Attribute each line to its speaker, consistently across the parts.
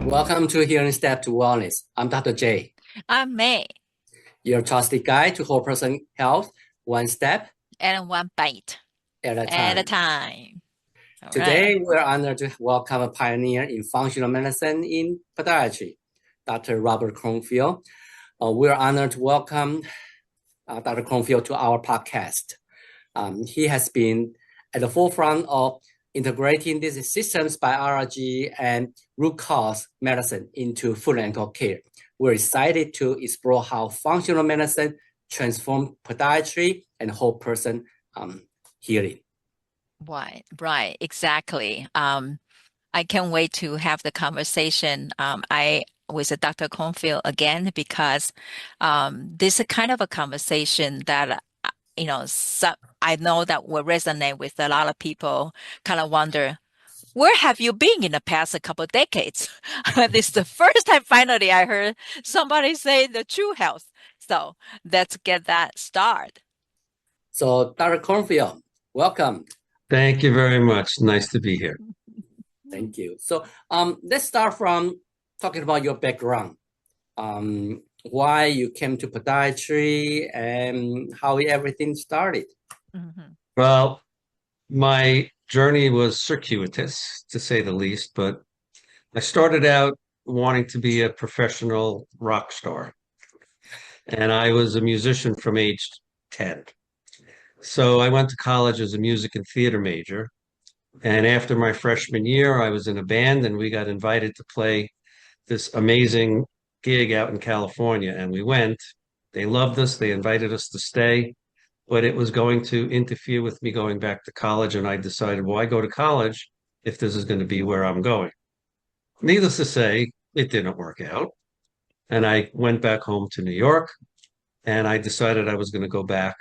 Speaker 1: Welcome to Hearing Step to Wellness. I'm Dr. J.
Speaker 2: I'm May.
Speaker 1: Your trusted guide to whole person health, one step
Speaker 2: And one bite
Speaker 1: at a
Speaker 2: at a
Speaker 1: time.
Speaker 2: time. All
Speaker 1: Today,
Speaker 2: right.
Speaker 1: we're honored to welcome a pioneer in functional medicine in podiatry, Dr. Robert Kornfeld. We're honored to welcome Dr. Kornfeld to our podcast. He has been at the forefront of integrating these systems biology and root cause medicine into foot and ankle care. We're excited to explore how functional medicine transforms podiatry and whole person healing.
Speaker 2: Right, exactly. I can't wait to have the conversation. I with Dr. Kornfeld again because this is kind of a conversation that I know that will resonate with a lot of people. Kind of wonder, where have you been in the past couple of decades? This is the first time finally I heard somebody say the true health. So let's get that started.
Speaker 1: So, Dr. Kornfeld, welcome.
Speaker 3: Thank you very much. Nice to be here.
Speaker 1: Thank you. So, let's start from talking about your background. Why you came to podiatry and how everything started.
Speaker 2: Mm-hmm.
Speaker 3: Well, my journey was circuitous, to say the least, but I started out wanting to be a professional rock star. And I was a musician from age 10. So I went to college as a music and theater major. And after my freshman year, I was in a band and we got invited to play this amazing gig out in California. And we went. They loved us. They invited us to stay, but it was going to interfere with me going back to college. And I decided, why go to college if this is going to be where I'm going? Needless to say, it didn't work out. And I went back home to New York and I decided I was going to go back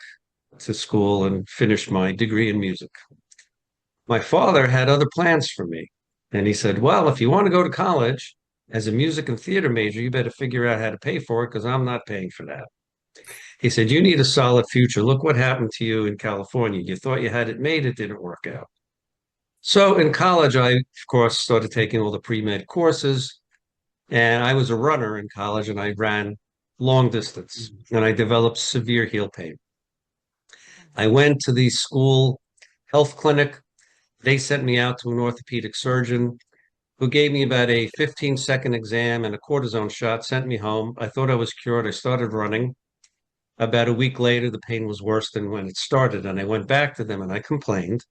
Speaker 3: to school and finish my degree in music. My father had other plans for me. And he said, well, if you want to go to college as a music and theater major, you better figure out how to pay for it because I'm not paying for that. He said, you need a solid future. Look what happened to you in California. You thought you had it made, it didn't work out. So in college, I, of course, started taking all the pre-med courses. And I was a runner in college and I ran long distance and I developed severe heel pain. I went to the school health clinic. They sent me out to an orthopedic surgeon who gave me about a 15-second exam and a cortisone shot, sent me home. I thought I was cured. I started running. About a week later, the pain was worse than when it started. And I went back to them and I complained.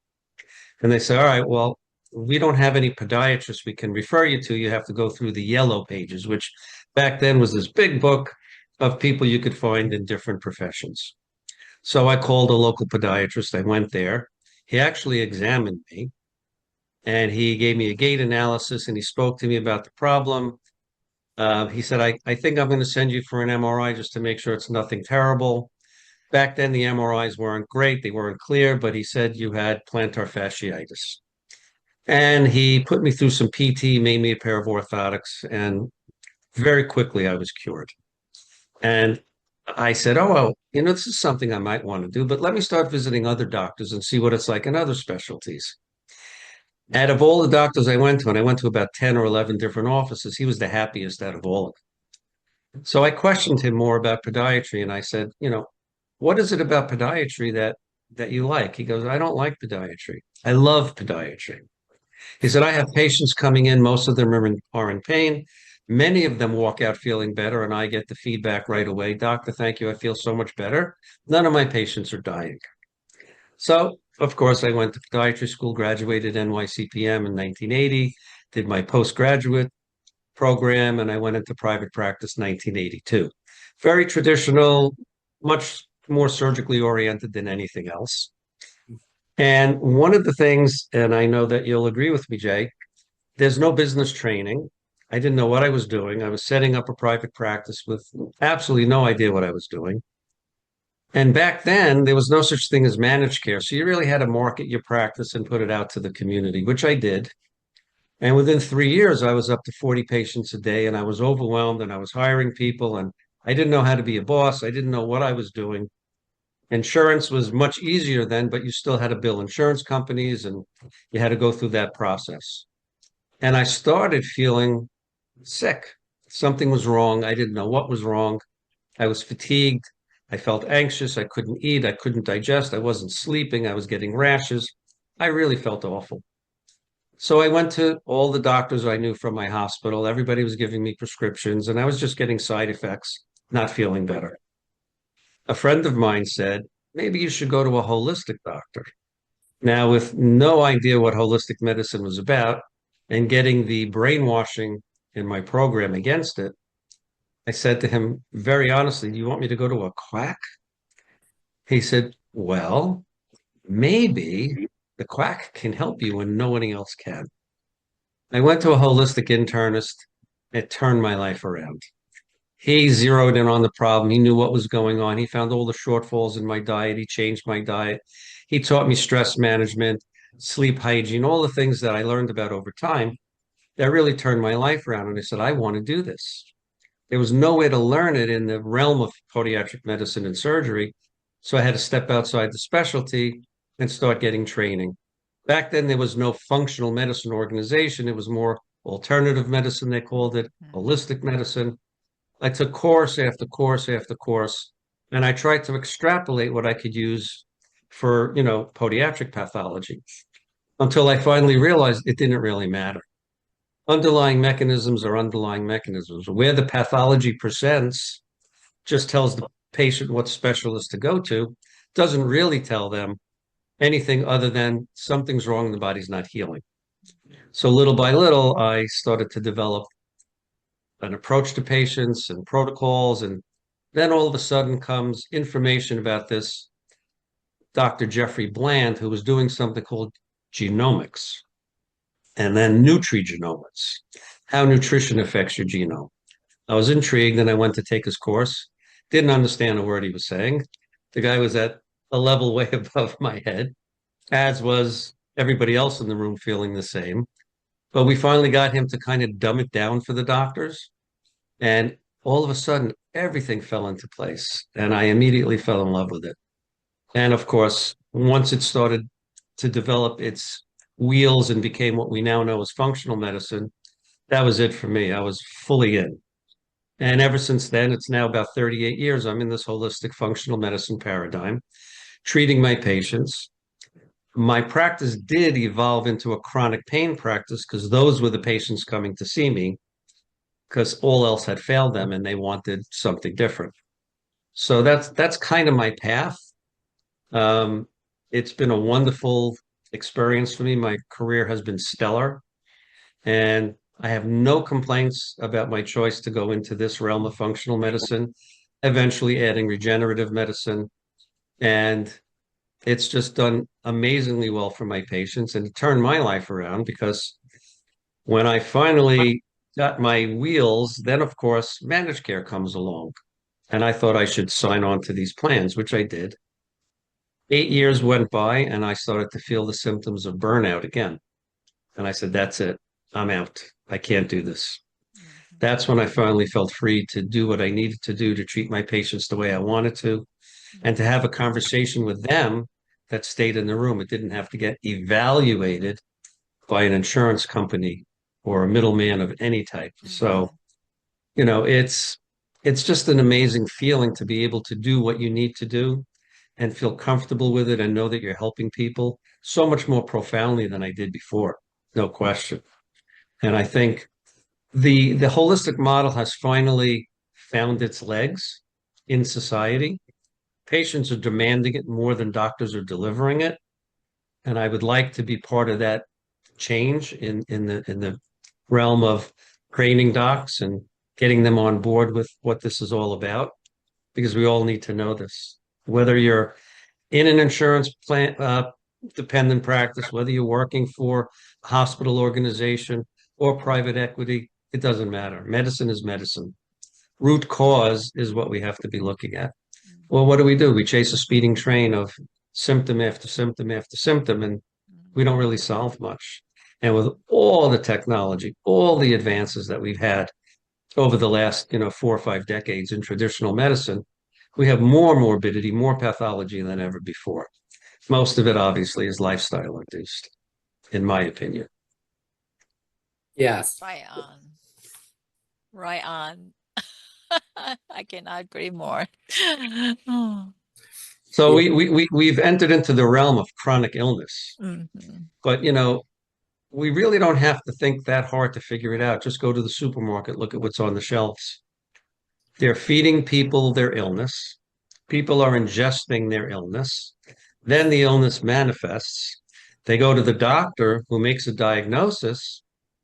Speaker 3: And they said, all right, well, we don't have any podiatrists we can refer you to. You have to go through the yellow pages, which back then was this big book of people you could find in different professions. So I called a local podiatrist. I went there. He actually examined me and he gave me a gait analysis and he spoke to me about the problem. He said, I think I'm going to send you for an MRI just to make sure it's nothing terrible. Back then, the MRIs weren't great. They weren't clear, but he said you had plantar fasciitis. And he put me through some PT, made me a pair of orthotics, and very quickly I was cured. And I said, oh, well, this is something I might want to do, but let me start visiting other doctors and see what it's like in other specialties. Out of all the doctors I went to, and I went to about 10 or 11 different offices, he was the happiest out of all of them. So I questioned him more about podiatry, and I said, what is it about podiatry that you like? He goes, I don't like podiatry. I love podiatry. He said, I have patients coming in, most of them are in pain. Many of them walk out feeling better, and I get the feedback right away. Doctor, thank you. I feel so much better. None of my patients are dying. So, of course, I went to podiatry school, graduated NYCPM in 1980, did my postgraduate program, and I went into private practice 1982. Very traditional, much more surgically oriented than anything else. And one of the things, and I know that you'll agree with me, Jay, there's no business training. I didn't know what I was doing. I was setting up a private practice with absolutely no idea what I was doing. And back then, there was no such thing as managed care. So you really had to market your practice and put it out to the community, which I did. And within 3 years, I was up to 40 patients a day and I was overwhelmed and I was hiring people and I didn't know how to be a boss. I didn't know what I was doing. Insurance was much easier then, but you still had to bill insurance companies and you had to go through that process. And I started feeling sick. Something was wrong. I didn't know what was wrong. I was fatigued. I felt anxious. I couldn't eat. I couldn't digest. I wasn't sleeping. I was getting rashes. I really felt awful. So I went to all the doctors I knew from my hospital. Everybody was giving me prescriptions, and I was just getting side effects, not feeling better. A friend of mine said, maybe you should go to a holistic doctor. Now, with no idea what holistic medicine was about and getting the brainwashing in my program against it, I said to him very honestly, do you want me to go to a quack? He said, well, maybe the quack can help you when no one else can. I went to a holistic internist. It turned my life around. He zeroed in on the problem. He knew what was going on. He found all the shortfalls in my diet. He changed my diet. He taught me stress management, sleep hygiene, all the things that I learned about over time that really turned my life around. And I said, I want to do this. There was no way to learn it in the realm of podiatric medicine and surgery. So I had to step outside the specialty and start getting training. Back then, there was no functional medicine organization. It was more alternative medicine, they called it, holistic medicine. I took course after course after course, and I tried to extrapolate what I could use for, podiatric pathology until I finally realized it didn't really matter. Underlying mechanisms are underlying mechanisms. Where the pathology presents just tells the patient what specialist to go to, doesn't really tell them anything other than something's wrong, the body's not healing. So little by little, I started to develop an approach to patients and protocols. And then all of a sudden comes information about this Dr. Jeffrey Bland, who was doing something called genomics and then nutrigenomics, how nutrition affects your genome. I was intrigued and I went to take his course. Didn't understand a word he was saying. The guy was at a level way above my head, as was everybody else in the room feeling the same. But we finally got him to kind of dumb it down for the doctors. And all of a sudden, everything fell into place. And I immediately fell in love with it. And of course, once it started to develop its wheels and became what we now know as functional medicine, that was it for me. I was fully in. And ever since then, it's now about 38 years, I'm in this holistic functional medicine paradigm, treating my patients. My practice did evolve into a chronic pain practice because those were the patients coming to see me because all else had failed them and they wanted something different. So that's kind of my path. Um, it's been a wonderful experience for me. My career has been stellar, and I have no complaints about my choice to go into this realm of functional medicine, eventually adding regenerative medicine. And it's just done amazingly well for my patients and it turned my life around because when I finally got my wheels, then of course managed care comes along. And I thought I should sign on to these plans, which I did. 8 years went by and I started to feel the symptoms of burnout again. And I said, that's it. I'm out. I can't do this. That's when I finally felt free to do what I needed to do to treat my patients the way I wanted to and to have a conversation with them that stayed in the room. It didn't have to get evaluated by an insurance company or a middleman of any type. So, it's just an amazing feeling to be able to do what you need to do and feel comfortable with it and know that you're helping people so much more profoundly than I did before. No question. And I think the holistic model has finally found its legs in society. Patients are demanding it more than doctors are delivering it. And I would like to be part of that change in the realm of training docs and getting them on board with what this is all about, because we all need to know this. Whether you're in an insurance plan dependent practice, whether you're working for a hospital organization or private equity, it doesn't matter. Medicine is medicine. Root cause is what we have to be looking at. Well, what do? We chase a speeding train of symptom after symptom after symptom, and we don't really solve much. And with all the technology, all the advances that we've had over the last, 4 or 5 decades in traditional medicine, we have more morbidity, more pathology than ever before. Most of it, obviously, is lifestyle induced, in my opinion.
Speaker 1: Yes.
Speaker 2: Right. Right on. I cannot agree more. Oh.
Speaker 3: So
Speaker 1: Yeah.
Speaker 3: we've entered into the realm of chronic illness,
Speaker 2: Mhm.
Speaker 3: but we really don't have to think that hard to figure it out. Just go to the supermarket, look at what's on the shelves. They're feeding people their illness. People are ingesting their illness. Then the illness manifests. They go to the doctor who makes a diagnosis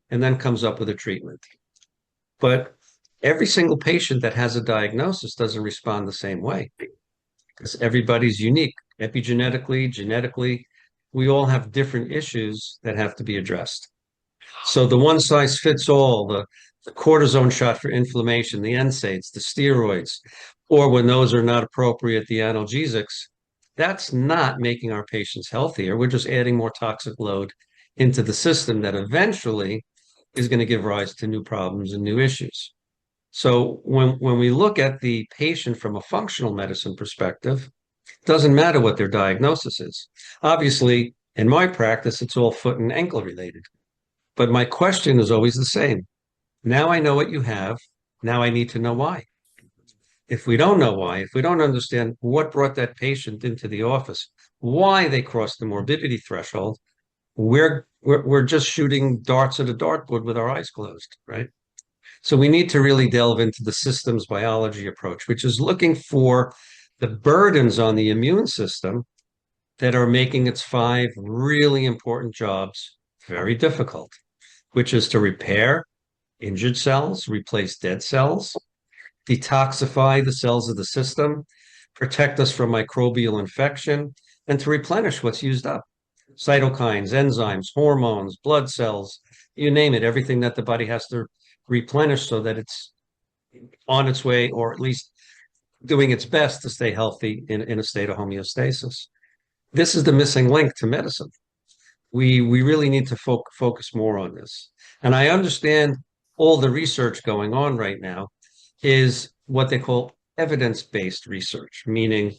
Speaker 3: and then comes up with a treatment. But every single patient that has a diagnosis doesn't respond the same way because everybody's unique epigenetically, genetically. We all have different issues that have to be addressed. So the one size fits all, the cortisone shot for inflammation, the NSAIDs, the steroids, or when those are not appropriate, the analgesics, that's not making our patients healthier. We're just adding more toxic load into the system that eventually is going to give rise to new problems and new issues. So when we look at the patient from a functional medicine perspective, it doesn't matter what their diagnosis is. Obviously, in my practice, it's all foot and ankle related. But my question is always the same. Now I know what you have. Now I need to know why. If we don't know why, if we don't understand what brought that patient into the office, why they crossed the morbidity threshold, we're just shooting darts at a dartboard with our eyes closed, right? So we need to really delve into the systems biology approach, which is looking for the burdens on the immune system that are making its 5 really important jobs very difficult, which is to repair injured cells, replace dead cells, detoxify the cells of the system, protect us from microbial infection, and to replenish what's used up. Cytokines, enzymes, hormones, blood cells, you name it, everything that the body has to replenish so that it's on its way, or at least doing its best to stay healthy in a state of homeostasis. This is the missing link to medicine. We really need to focus more on this. And I understand all the research going on right now is what they call evidence-based research, meaning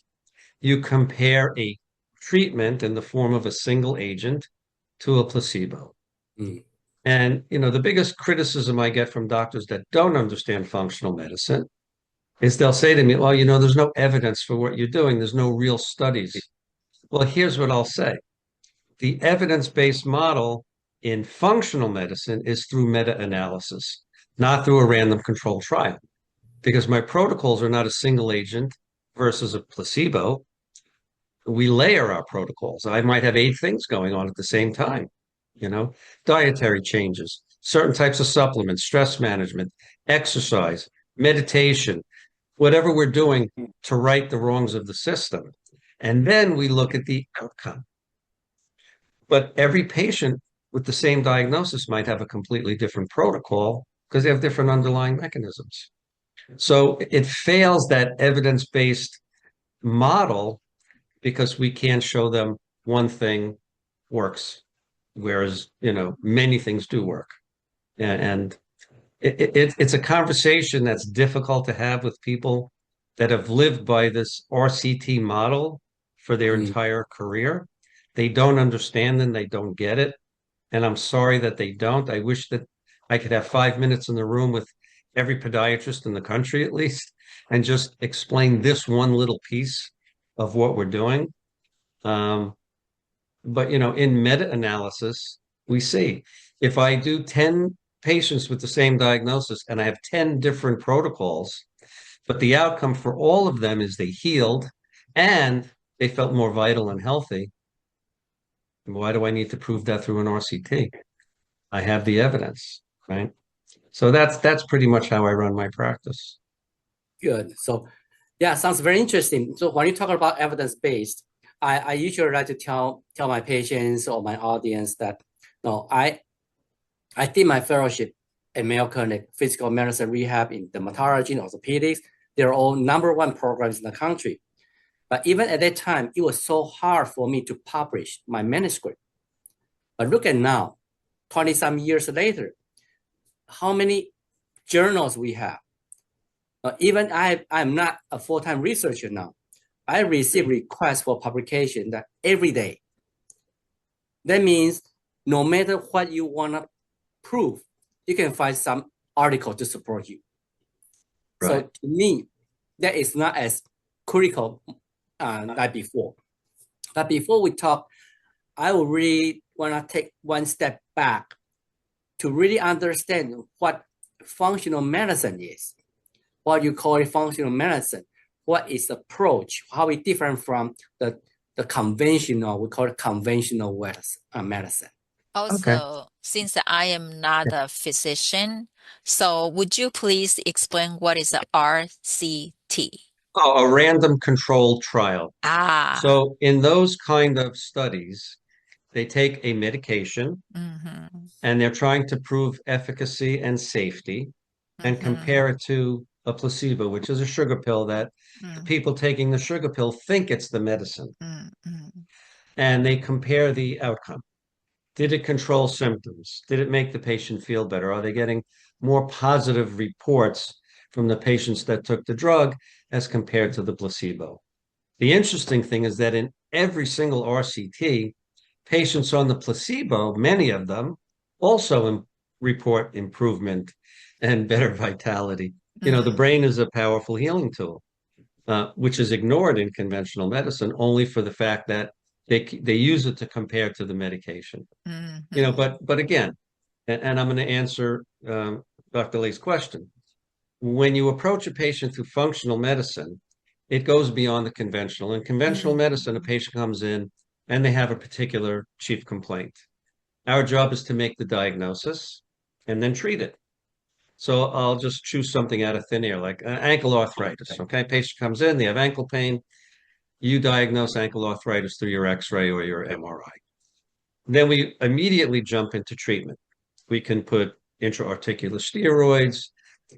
Speaker 3: you compare a treatment in the form of a single agent to a placebo.
Speaker 1: Mm.
Speaker 3: And the biggest criticism I get from doctors that don't understand functional medicine is they'll say to me, well, there's no evidence for what you're doing. There's no real studies. Well, here's what I'll say. The evidence-based model in functional medicine is through meta-analysis, not through a random controlled trial, because my protocols are not a single agent versus a placebo. We layer our protocols. I might have 8 things going on at the same time, dietary changes, certain types of supplements, stress management, exercise, meditation, whatever we're doing to right the wrongs of the system. And then we look at the outcome. But every patient with the same diagnosis might have a completely different protocol because they have different underlying mechanisms. So it fails that evidence-based model because we can't show them one thing works, whereas, many things do work. And it's a conversation that's difficult to have with people that have lived by this RCT model for their entire career. They don't understand and they don't get it. And I'm sorry that they don't. I wish that I could have 5 minutes in the room with every podiatrist in the country, at least, and just explain this one little piece of what we're doing. But, in meta-analysis, we see if I do 10 patients with the same diagnosis and I have 10 different protocols, but the outcome for all of them is they healed and they felt more vital and healthy. Why do I need to prove that through an RCT? I have the evidence, right? So that's pretty much how I run my practice.
Speaker 1: Good. So, yeah, sounds very interesting. So when you talk about evidence-based, I usually like to tell my patients or my audience that no, I did my fellowship at Mayo Clinic, physical medicine rehab in dermatology and orthopedics. They're all #1 programs in the country. But even at that time, it was so hard for me to publish my manuscript. But look at now, 20-some years later, how many journals we have. Even I'm not a full-time researcher now. I receive requests for publication that every day. That means no matter what you want to prove, you can find some article to support you. So
Speaker 3: Right.
Speaker 1: to me, that is not as critical like before. But before we talk, I would really want to take one step back to really understand what functional medicine is, what you call it functional medicine, what is approach, how it different from the conventional, we call it conventional medicine.
Speaker 2: Also, since I am not a physician, so would you please explain what is a RCT?
Speaker 3: Oh, a random controlled trial.
Speaker 2: Ah,
Speaker 3: So in those kind of studies, they take a medication
Speaker 2: mhm,
Speaker 3: and they're trying to prove efficacy and safety and compare it to a placebo, which is a sugar pill that the
Speaker 2: mm,
Speaker 3: people taking the sugar pill think it's the medicine.
Speaker 2: mm, mm,
Speaker 3: And they compare the outcome. Did it control symptoms? Did it make the patient feel better? Are they getting more positive reports from the patients that took the drug as compared to the placebo? The interesting thing is that in every single RCT, patients on the placebo, many of them also report improvement and better vitality. You know, the
Speaker 2: mm,
Speaker 3: brain is a powerful healing tool, which is ignored in conventional medicine only for the fact that they use it to compare to the medication. You know,
Speaker 2: mhm,
Speaker 3: but again, and I'm going to answer Dr. Lee's question. When you approach a patient through functional medicine, it goes beyond the conventional. In conventional medicine, a
Speaker 2: mm,
Speaker 3: patient comes in and they have a particular chief complaint. Our job is to make the diagnosis and then treat it. So I'll just choose something out of thin air, like ankle arthritis. Okay, patient comes in, they have ankle pain. You diagnose ankle arthritis through your X-ray or your MRI. Then we immediately jump into treatment. We can put intra-articular steroids,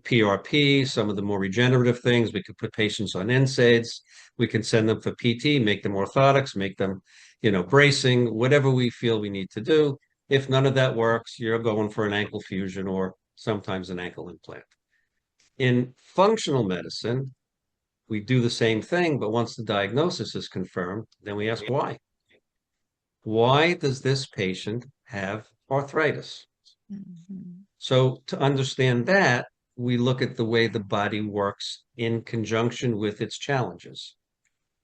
Speaker 3: PRP, some of the more regenerative things. We could put patients on NSAIDs. We can send them for PT, make them orthotics, make them, bracing, whatever we feel we need to do. If none of that works, you're going for an ankle fusion or sometimes an ankle implant. In functional medicine, we do the same thing, but once the diagnosis is confirmed, then we ask why. Why does this patient have arthritis?
Speaker 2: mhm,
Speaker 3: So to understand that, we look at the way the body works in conjunction with its challenges.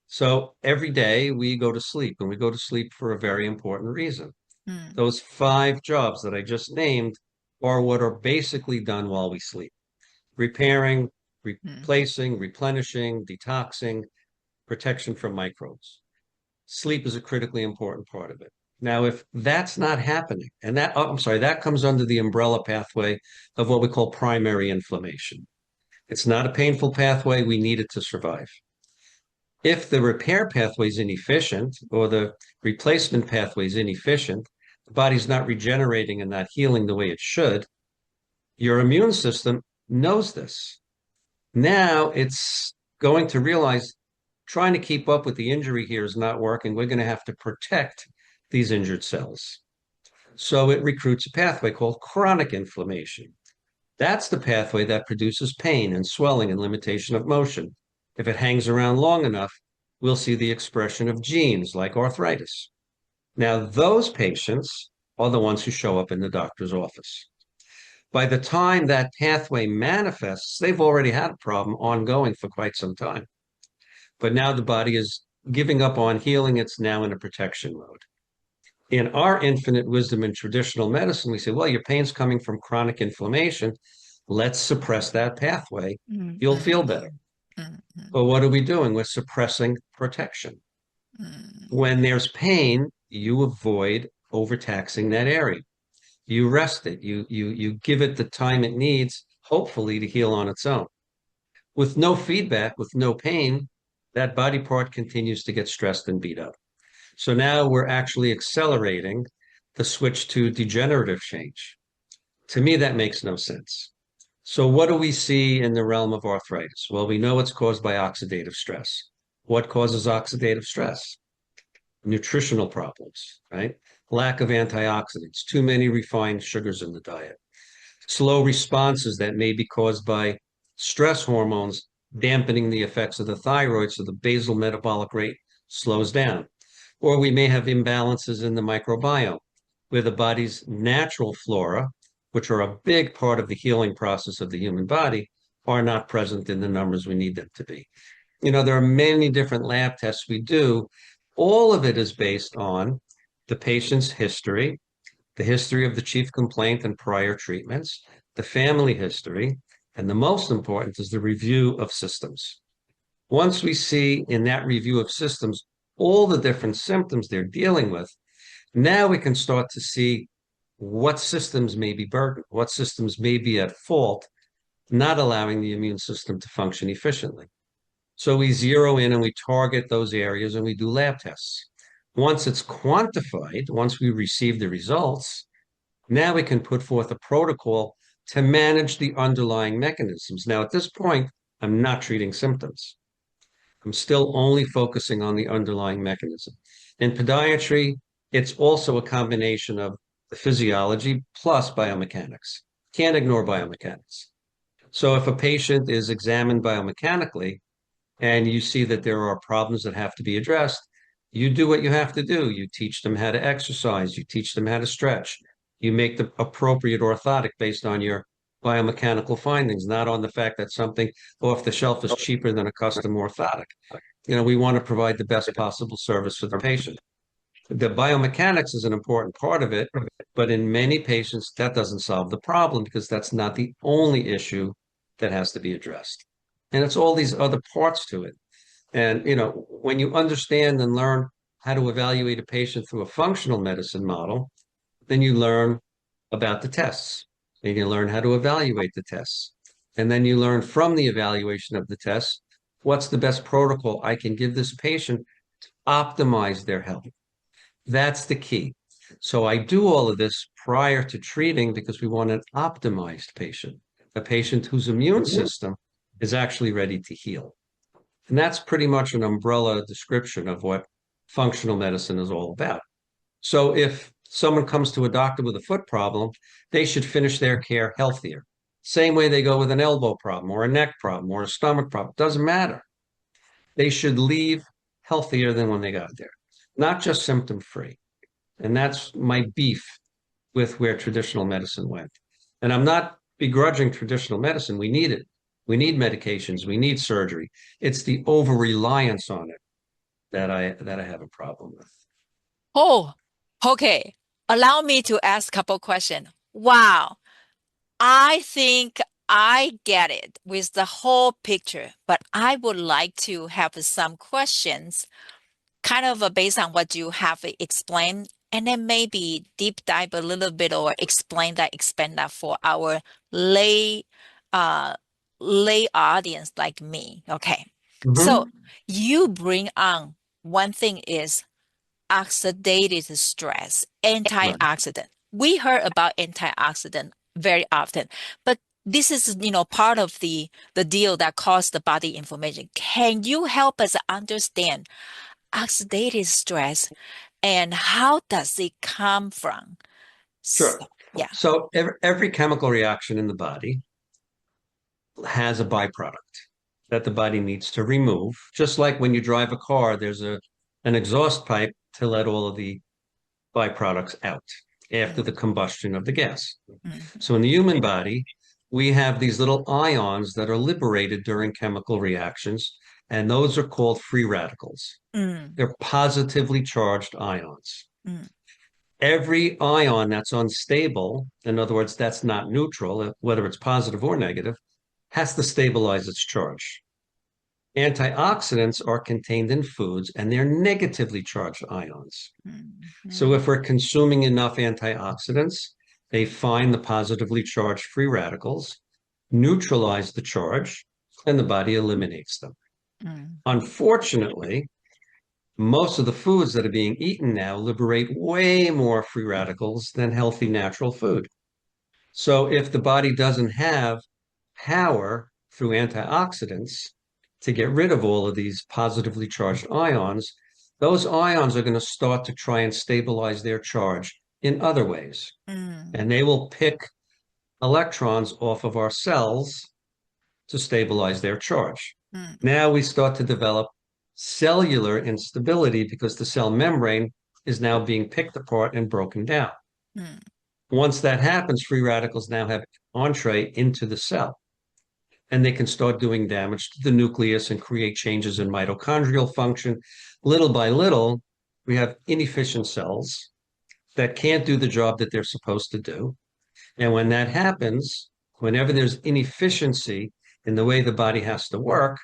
Speaker 3: So every day we go to sleep, and we go to sleep for a very important reason.
Speaker 2: mm,
Speaker 3: Those 5 jobs that I just named are what are basically done while we sleep: repairing,
Speaker 2: mm,
Speaker 3: replacing, replenishing, detoxing, protection from microbes. Sleep is a critically important part of it. Now, if that's not happening, and that comes under the umbrella pathway of what we call primary inflammation. It's not a painful pathway. We need it to survive. If the repair pathway is inefficient or the replacement pathway is inefficient, the body's not regenerating and not healing the way it should, your immune system knows this. Now it's going to realize trying to keep up with the injury here is not working. We're going to have to protect these injured cells. So it recruits a pathway called chronic inflammation. That's the pathway that produces pain and swelling and limitation of motion. If it hangs around long enough, we'll see the expression of genes like arthritis. Now, those patients are the ones who show up in the doctor's office. By the time that pathway manifests, they've already had a problem ongoing for quite some time. But now the body is giving up on healing. It's now in a protection mode. In our infinite wisdom in traditional medicine, we say, well, your pain's coming from chronic inflammation. Let's suppress that pathway.
Speaker 2: mm,
Speaker 3: You'll feel better.
Speaker 2: mm, mm, mm,
Speaker 3: But what are we doing? We're suppressing protection.
Speaker 2: mm,
Speaker 3: When there's pain, you avoid overtaxing that area. You rest it. You give it the time it needs, hopefully, to heal on its own. With no feedback, with no pain, that body part continues to get stressed and beat up. So now we're actually accelerating the switch to degenerative change. To me, that makes no sense. So what do we see in the realm of arthritis? Well, we know it's caused by oxidative stress. What causes oxidative stress? Nutritional problems, right? Lack of antioxidants, too many refined sugars in the diet, slow responses that may be caused by stress hormones dampening the effects of the thyroid, so the basal metabolic rate slows down. Or we may have imbalances in the microbiome, where the body's natural flora, which are a big part of the healing process of the human body, are not present in the numbers we need them to be. There are many different lab tests we do. All of it is based on the patient's history, the history of the chief complaint and prior treatments, the family history, and the most important is the review of systems. Once we see in that review of systems all the different symptoms they're dealing with, now we can start to see what systems may be burdened, what systems may be at fault, not allowing the immune system to function efficiently. So we zero in and we target those areas and we do lab tests. Once it's quantified, once we receive the results, now we can put forth a protocol to manage the underlying mechanisms. Now, at this point, I'm not treating symptoms. I'm still only focusing on the underlying mechanism. In podiatry, it's also a combination of the physiology plus biomechanics. Can't ignore biomechanics. So if a patient is examined biomechanically and you see that there are problems that have to be addressed, you do what you have to do. You teach them how to exercise. You teach them how to stretch. You make the appropriate orthotic based on your biomechanical findings, not on the fact that something off the shelf is cheaper than a custom orthotic. We want to provide the best possible service for the patient. The biomechanics is an important part of it, but in many patients, that doesn't solve the problem because that's not the only issue that has to be addressed. And it's all these other parts to it. And, when you understand and learn how to evaluate a patient through a functional medicine model, then you learn about the tests and you learn how to evaluate the tests. And then you learn from the evaluation of the tests, what's the best protocol I can give this patient to optimize their health. That's the key. So I do all of this prior to treating because we want an optimized patient, a patient whose immune system is actually ready to heal. And that's pretty much an umbrella description of what functional medicine is all about. So if someone comes to a doctor with a foot problem, they should finish their care healthier. Same way they go with an elbow problem or a neck problem or a stomach problem. Doesn't matter. They should leave healthier than when they got there, not just symptom-free. And that's my beef with where traditional medicine went. And I'm not begrudging traditional medicine. We need it. We need medications. We need surgery. It's the over-reliance on it that I have a problem with.
Speaker 2: Oh, okay. Allow me to ask a couple questions. Wow. I think I get it with the whole picture, but I would like to have some questions kind of based on what you have explained, and then maybe deep dive a little bit or expand that for our lay audience like me. Okay. So you bring on one thing is oxidative stress, antioxidant. We heard about antioxidant very often, but this is, part of the deal that caused the body inflammation. Can you help us understand oxidative stress and how does it come from?
Speaker 3: Sure.
Speaker 2: Yeah.
Speaker 3: So every chemical reaction in the body has a byproduct that the body needs to remove. Just like when you drive a car, there's an exhaust pipe to let all of the byproducts out after the combustion of the gas. So in the human body, we have these little ions that are liberated during chemical reactions, and those are called free radicals. They're positively charged ions. Every ion that's unstable, in other words, that's not neutral, whether it's positive or negative, has to stabilize its charge. Antioxidants are contained in foods and they're negatively charged ions. So if we're consuming enough antioxidants, they find the positively charged free radicals, neutralize the charge, and the body eliminates them. Unfortunately, most of the foods that are being eaten now liberate way more free radicals than healthy natural food. So if the body doesn't have power through antioxidants to get rid of all of these positively charged ions, those ions are going to start to try and stabilize their charge in other ways. And they will pick electrons off of our cells to stabilize their charge. Now we start to develop cellular instability because the cell membrane is now being picked apart and broken down. Once that happens, free radicals now have entree into the cell. and they can start doing damage to the nucleus and create changes in mitochondrial function. Little by little, we have inefficient cells that can't do the job that they're supposed to do. And when that happens, whenever there's inefficiency in the way the body has to work,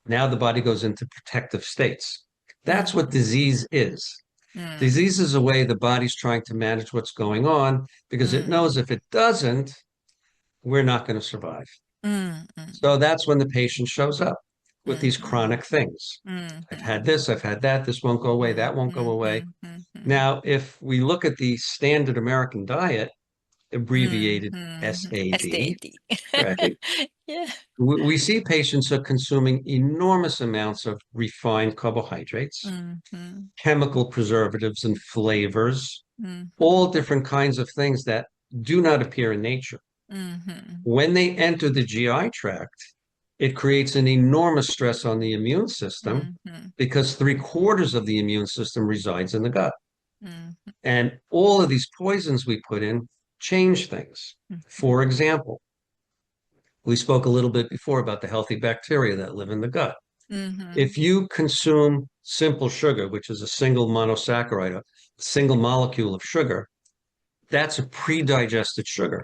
Speaker 3: now the body goes into protective states. That's what disease is. Disease is a way the body's trying to manage what's going on because it knows if it doesn't, we're not going to survive. So that's when the patient shows up with these chronic things. I've had this, I've had that, this won't go away, that won't go away. Now, if we look at the standard American diet, abbreviated SAD, right?
Speaker 2: Yeah.
Speaker 3: We see patients are consuming enormous amounts of refined carbohydrates, chemical preservatives and flavors, all different kinds of things that do not appear in nature. When they enter the GI tract, it creates an enormous stress on the immune system because 3/4 of the immune system resides in the gut. And all of these poisons we put in change things. For example, we spoke a little bit before about the healthy bacteria that live in the gut. If you consume simple sugar, which is a single monosaccharide, a single molecule of sugar, that's a pre-digested sugar.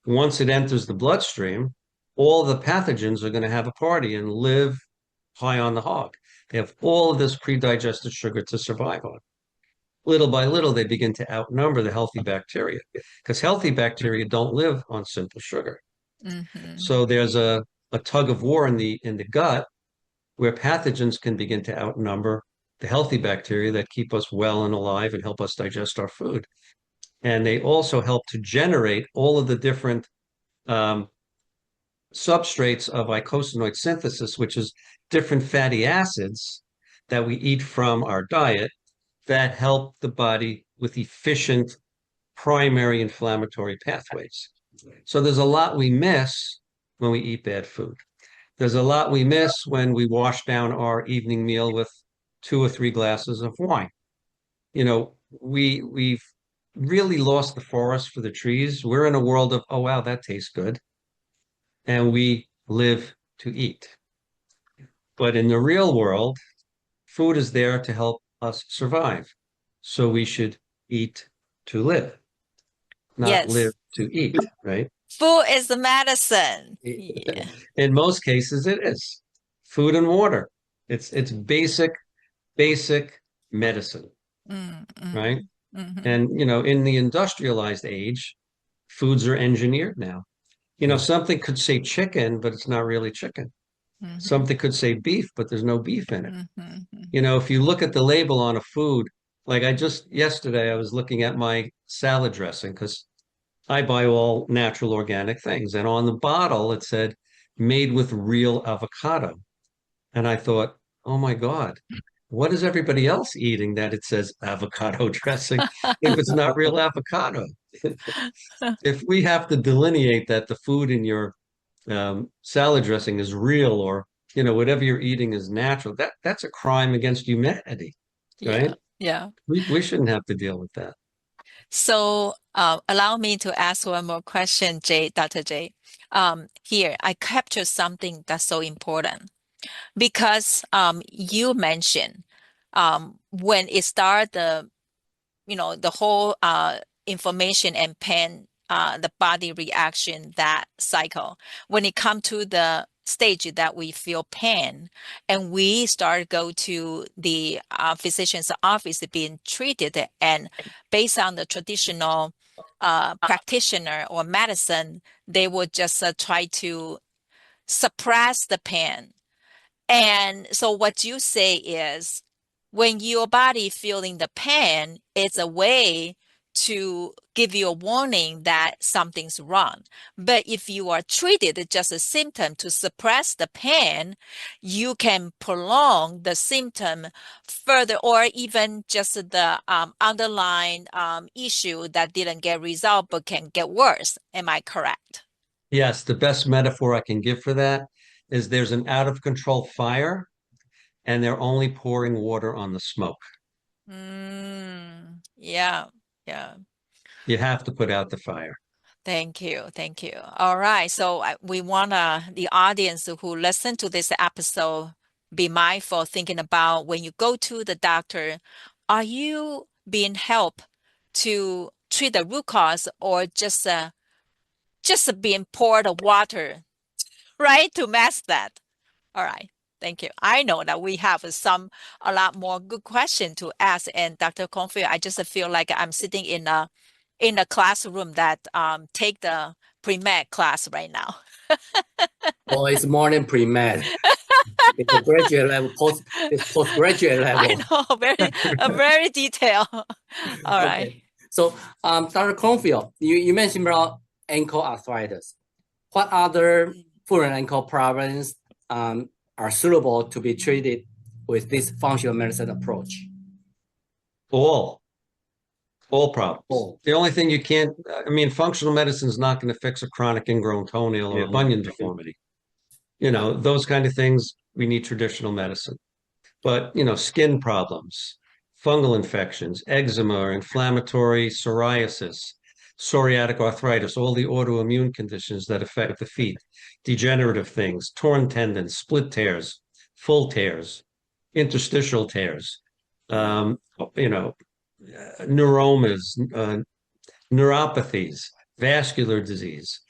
Speaker 3: Once it enters the bloodstream, all the pathogens are going to have a party and live high on the hog. They have all of this pre-digested sugar to survive on. Little by little, they begin to outnumber the healthy bacteria because healthy bacteria don't live on simple sugar. So there's a tug of war in the gut where pathogens can begin to outnumber the healthy bacteria that keep us well and alive and help us digest our food. And they also help to generate all of the different substrates of eicosanoid synthesis, which is different fatty acids that we eat from our diet that help the body with efficient primary inflammatory pathways. So there's a lot we miss when we eat bad food. There's a lot we miss when we wash down our evening meal with 2 or 3 glasses of wine. You know, we've really lost the forest for the trees. We're in a world of, oh, wow, that tastes good. And we live to eat. But in the real world, food is there to help us survive. So we should eat to live, not live to eat, right?
Speaker 2: Food is the medicine. Yeah.
Speaker 3: In most cases, it is. Food and water. It's basic medicine, right? And, you know, in the industrialized age, foods are engineered now. You know, something could say chicken, but it's not really chicken. Something could say beef, but there's no beef in it. You know, if you look at the label on a food, like yesterday, I was looking at my salad dressing because I buy all natural organic things. And on the bottle, it said made with real avocado. And I thought, oh my God, what is everybody else eating that it says avocado dressing if it's not real avocado? If we have to delineate that the food in your salad dressing is real or, you know, whatever you're eating is natural, that's a crime against humanity, right?
Speaker 2: Yeah.
Speaker 3: We shouldn't have to deal with that.
Speaker 2: So allow me to ask one more question, Dr. J. Here, I captured something that's so important because you mentioned when it started the whole inflammation and pain, the body reaction, that cycle, when it comes to the stage that we feel pain and we start go to the physician's office being treated, and based on the traditional practitioner or medicine, they would just try to suppress the pain. And so what you say is when your body feeling the pain, it's a way to give you a warning that something's wrong. But if you are treated just a symptom to suppress the pain, you can prolong the symptom further, or even just the underlying issue that didn't get resolved but can get worse. Am I correct?
Speaker 3: Yes, the best metaphor I can give for that is there's an out of control fire and they're only pouring water on the smoke.
Speaker 2: Yeah.
Speaker 3: You have to put out the fire.
Speaker 2: Thank you. Thank you. All right. So we want the audience who listen to this episode be mindful thinking about when you go to the doctor, are you being helped to treat the root cause or just being poured water, right, to mask that? All right. Thank you. I know that we have a lot more good questions to ask. And Dr. Cornfield, I just feel like I'm sitting in a classroom that take the pre-med class right now.
Speaker 1: Well, it's more than pre-med. It's a graduate level, it's postgraduate level.
Speaker 2: I know, very detailed. All right.
Speaker 1: Okay. So, Dr. Kornfeld, you mentioned about ankle arthritis. What other foot and ankle problems are suitable to be treated with this functional medicine approach?
Speaker 3: All problems.
Speaker 1: All.
Speaker 3: The only thing you can't, I mean, functional medicine is not going to fix a chronic ingrown toenail or a bunion deformity. You know, those kind of things, we need traditional medicine. But, you know, skin problems, fungal infections, eczema, inflammatory psoriasis, psoriatic arthritis, all the autoimmune conditions that affect the feet, degenerative things, torn tendons, split tears, full tears, interstitial tears, you know, neuromas, neuropathies, vascular disease,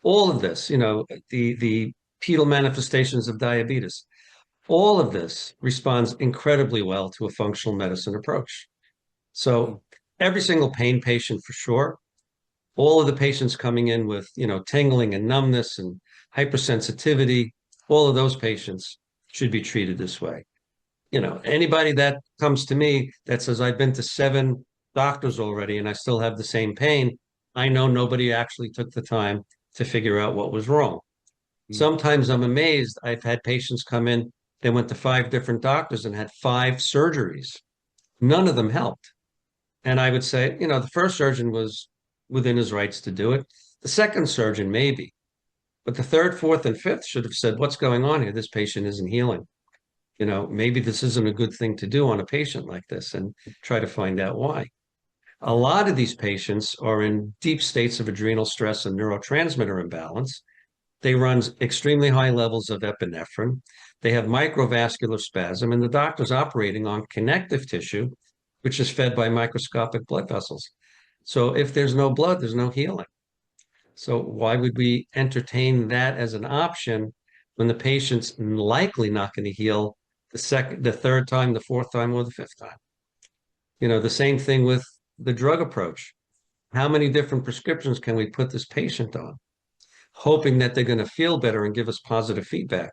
Speaker 3: all of this, you know, the pedal manifestations of diabetes, all of this responds incredibly well to a functional medicine approach. So every single pain patient for sure, all of the patients coming in with, you know, tingling and numbness and hypersensitivity, all of those patients should be treated this way. You know, anybody that comes to me that says, I've been to 7 doctors already and I still have the same pain, I know nobody actually took the time to figure out what was wrong. Sometimes I'm amazed. I've had patients come in, they went to 5 different doctors and had 5 surgeries. None of them helped. And I would say, you know, the first surgeon was within his rights to do it. The second surgeon, maybe. But the third, fourth, and fifth should have said, what's going on here? This patient isn't healing. You know, maybe this isn't a good thing to do on a patient like this, and try to find out why. A lot of these patients are in deep states of adrenal stress and neurotransmitter imbalance. They run extremely high levels of epinephrine. They have microvascular spasm, and the doctor's operating on connective tissue, which is fed by microscopic blood vessels. So if there's no blood, there's no healing. So why would we entertain that as an option when the patient's likely not going to heal the second, the third time, the fourth time, or the fifth time? You know, the same thing with the drug approach. How many different prescriptions can we put this patient on, hoping that they're going to feel better and give us positive feedback?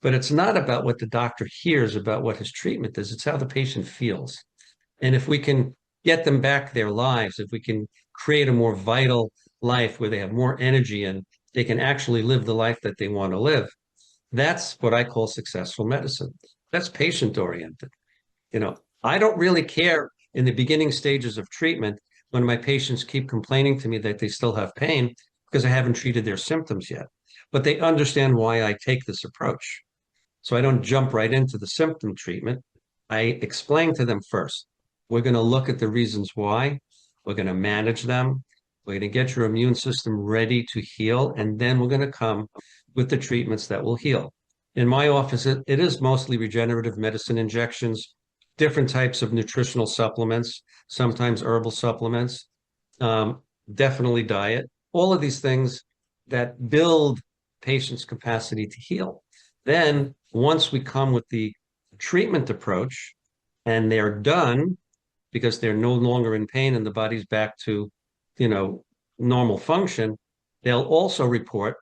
Speaker 3: But it's not about what the doctor hears about what his treatment is. It's how the patient feels. And if we can get them back their lives, if we can create a more vital life where they have more energy and they can actually live the life that they want to live, that's what I call successful medicine. That's patient oriented. You know, I don't really care in the beginning stages of treatment when my patients keep complaining to me that they still have pain because I haven't treated their symptoms yet. But they understand why I take this approach. So I don't jump right into the symptom treatment. I explain to them first. We're going to look at the reasons why. We're going to manage them. We're going to get your immune system ready to heal. And then we're going to come with the treatments that will heal. In my office, it is mostly regenerative medicine injections, different types of nutritional supplements, sometimes herbal supplements, definitely diet, all of these things that build patients' capacity to heal. Then once we come with the treatment approach and they're done because they're no longer in pain and the body's back to, you know, normal function, they'll also report,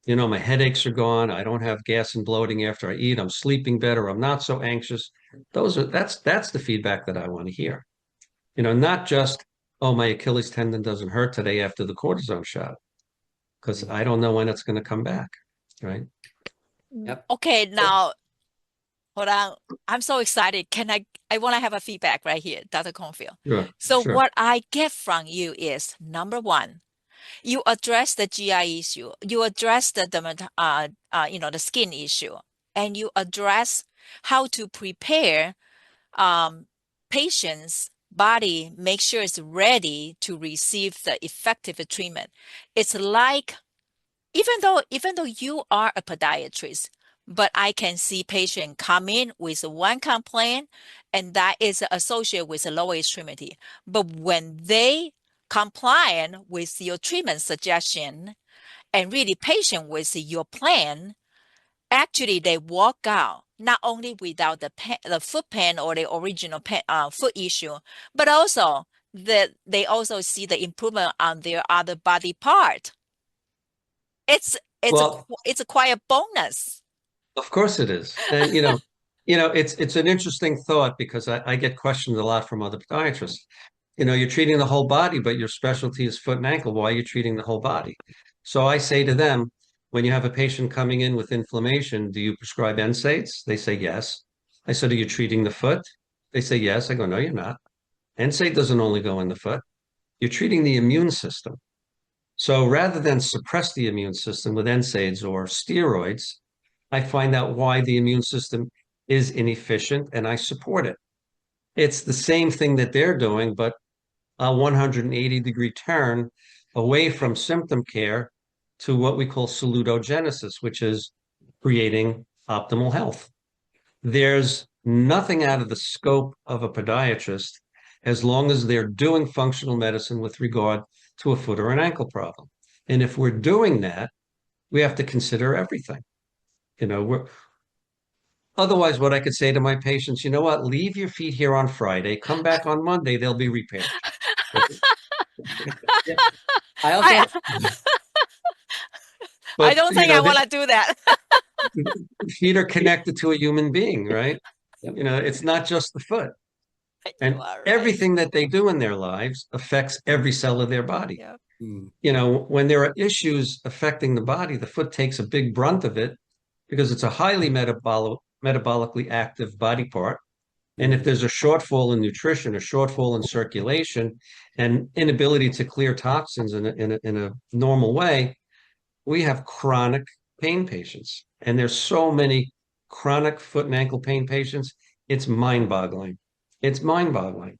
Speaker 3: you know, my headaches are gone. I don't have gas and bloating after I eat. I'm sleeping better. I'm not so anxious. That's the feedback that I want to hear. You know, not just, oh, my Achilles tendon doesn't hurt today after the cortisone shot, because I don't know when it's going to come back, right?
Speaker 1: Yep.
Speaker 2: Okay, now hold on. I'm so excited. I want to have a feedback right here, Dr. Cornfield.
Speaker 3: Sure,
Speaker 2: So
Speaker 3: sure.
Speaker 2: what I get from you is number one, you address the GI issue, you address the the skin issue, and you address how to prepare patients body make sure it's ready to receive the effective treatment. It's like, even though you are a podiatrist, but I can see patient come in with one complaint, and that is associated with a lower extremity. But when they comply with your treatment suggestion and really patient with your plan, actually they walk out not only without the foot pain or the original foot issue, but also that they also see the improvement on their other body part.
Speaker 3: Well,
Speaker 2: It's a quiet bonus.
Speaker 3: of course it is. And it's an interesting thought because I get questioned a lot from other podiatrists. You're treating the whole body, but your specialty is foot and ankle. Why are you treating the whole body? So I say to them, when you have a patient coming in with inflammation, do you prescribe NSAIDs? They say yes. I said, are you treating the foot? They say yes. I go, no, you're not. NSAID doesn't only go in the foot. You're treating the immune system. So rather than suppress the immune system with NSAIDs or steroids, I find out why the immune system is inefficient and I support it. It's the same thing that they're doing, but a 180-degree turn away from symptom care to what we call salutogenesis, which is creating optimal health. There's nothing out of the scope of a podiatrist as long as they're doing functional medicine with regard to a foot or an ankle problem. And if we're doing that, we have to consider everything. Otherwise, what I could say to my patients, you know what, leave your feet here on Friday, come back on Monday, they'll be repaired.
Speaker 1: Yeah. I also
Speaker 2: I
Speaker 3: But
Speaker 2: don't think I want to do that.
Speaker 3: feet are connected to a human being, right? It's not just the foot. And
Speaker 2: right.
Speaker 3: everything that they do in their lives affects every cell of their body.
Speaker 2: Yeah.
Speaker 3: When there are issues affecting the body, the foot takes a big brunt of it because it's a highly metabolically active body part. And if there's a shortfall in nutrition, a shortfall in circulation, and inability to clear toxins in a normal way, we have chronic pain patients. And there's so many chronic foot and ankle pain patients. It's mind-boggling. It's mind-boggling.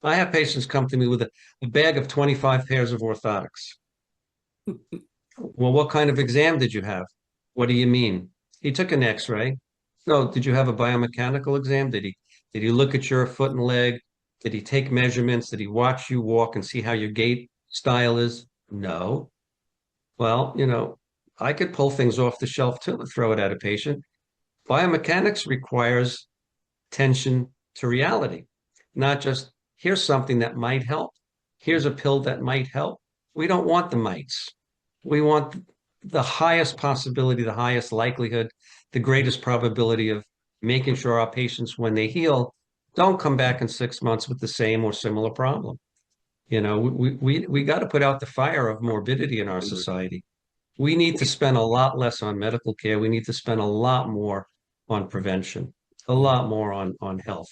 Speaker 3: I have patients come to me with a bag of 25 pairs of orthotics. Well, what kind of exam did you have? What do you mean? He took an X-ray. No, did you have a biomechanical exam? Did he look at your foot and leg? Did he take measurements? Did he watch you walk and see how your gait style is? No. Well, I could pull things off the shelf too and throw it at a patient. Biomechanics requires tension to reality, not just here's something that might help. Here's a pill that might help. We don't want the mites. We want the highest possibility, the highest likelihood, the greatest probability of making sure our patients, when they heal, don't come back in 6 months with the same or similar problem. We got to put out the fire of morbidity in our society. We need to spend a lot less on medical care. We need to spend a lot more on prevention, a lot more on health.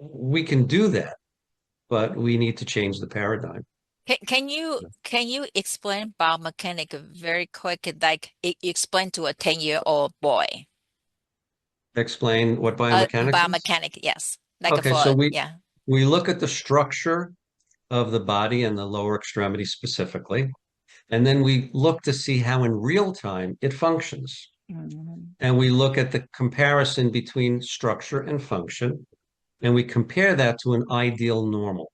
Speaker 3: We can do that, but we need to change the paradigm.
Speaker 2: Can you explain biomechanic very quick, like explain to a 10-year-old boy?
Speaker 3: Explain what biomechanics is?
Speaker 2: Biomechanic, yes. Like
Speaker 3: Okay, so
Speaker 2: yeah.
Speaker 3: we look at the structure of the body and the lower extremity specifically, and then we look to see how in real time it functions. And we look at the comparison between structure and function, and we compare that to an ideal normal.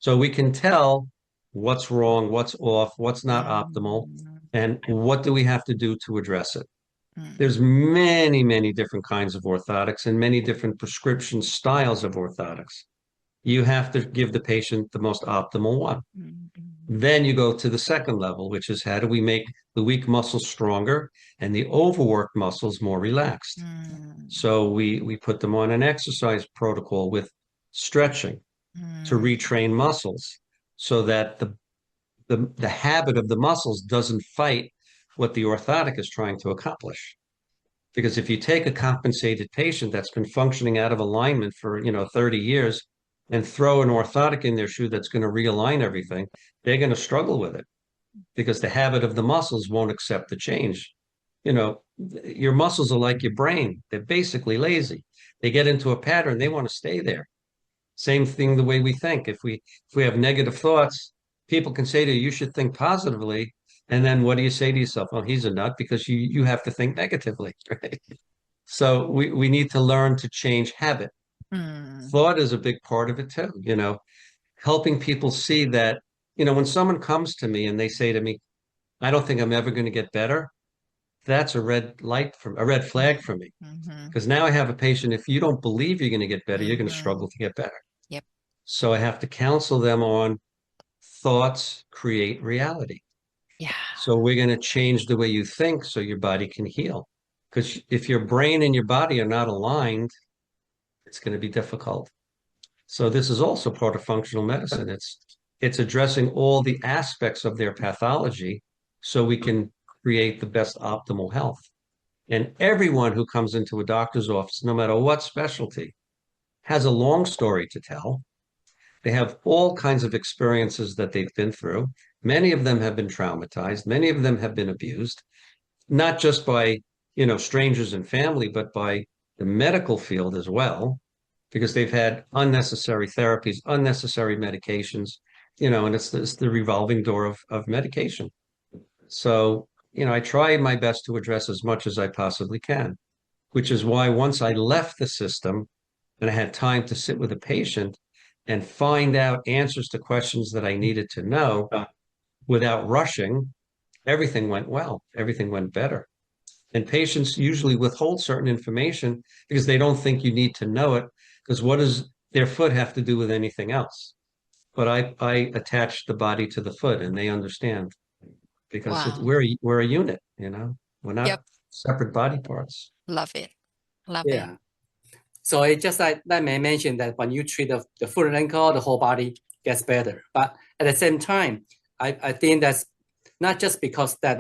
Speaker 3: So we can tell what's wrong, what's off, what's not optimal, and what do we have to do to address it. There's many, many different kinds of orthotics and many different prescription styles of orthotics. You have to give the patient the most optimal one. Then you go to the second level, which is how do we make the weak muscles stronger and the overworked muscles more relaxed? So we put them on an exercise protocol with stretching to retrain muscles so that the habit of the muscles doesn't fight what the orthotic is trying to accomplish. Because if you take a compensated patient that's been functioning out of alignment for 30 years and throw an orthotic in their shoe that's going to realign everything, they're going to struggle with it because the habit of the muscles won't accept the change. Your muscles are like your brain. They're basically lazy. They get into a pattern, they want to stay there. Same thing the way we think. If we have negative thoughts, people can say to you, you should think positively. And then what do you say to yourself? Oh, he's a nut, because you have to think negatively, right? So we need to learn to change habit. Thought is a big part of it too, helping people see that, when someone comes to me and they say to me, I don't think I'm ever going to get better, that's a red flag for me. Because now I have a patient, if you don't believe you're going to get better, you're going to struggle to get better.
Speaker 2: Yep.
Speaker 3: So I have to counsel them on thoughts create reality.
Speaker 2: Yeah.
Speaker 3: So we're going to change the way you think so your body can heal. Because if your brain and your body are not aligned, it's going to be difficult. So this is also part of functional medicine. It's addressing all the aspects of their pathology so we can create the best optimal health. And everyone who comes into a doctor's office, no matter what specialty, has a long story to tell. They have all kinds of experiences that they've been through. Many of them have been traumatized. Many of them have been abused, not just by, strangers and family, but by the medical field as well, because they've had unnecessary therapies, unnecessary medications, and it's the revolving door of medication. So, I try my best to address as much as I possibly can, which is why once I left the system and I had time to sit with a patient and find out answers to questions that I needed to know without rushing, everything went well. Everything went better. And patients usually withhold certain information because they don't think you need to know it, because what does their foot have to do with anything else? But I attach the body to the foot and they understand, because
Speaker 2: Wow.
Speaker 3: we're a unit, we're not
Speaker 2: Yep.
Speaker 3: separate body parts.
Speaker 2: Love it. Love
Speaker 1: Yeah.
Speaker 2: it.
Speaker 1: So it's just like that man mentioned, that when you treat the foot and ankle, the whole body gets better. But at the same time, I think that's not just because that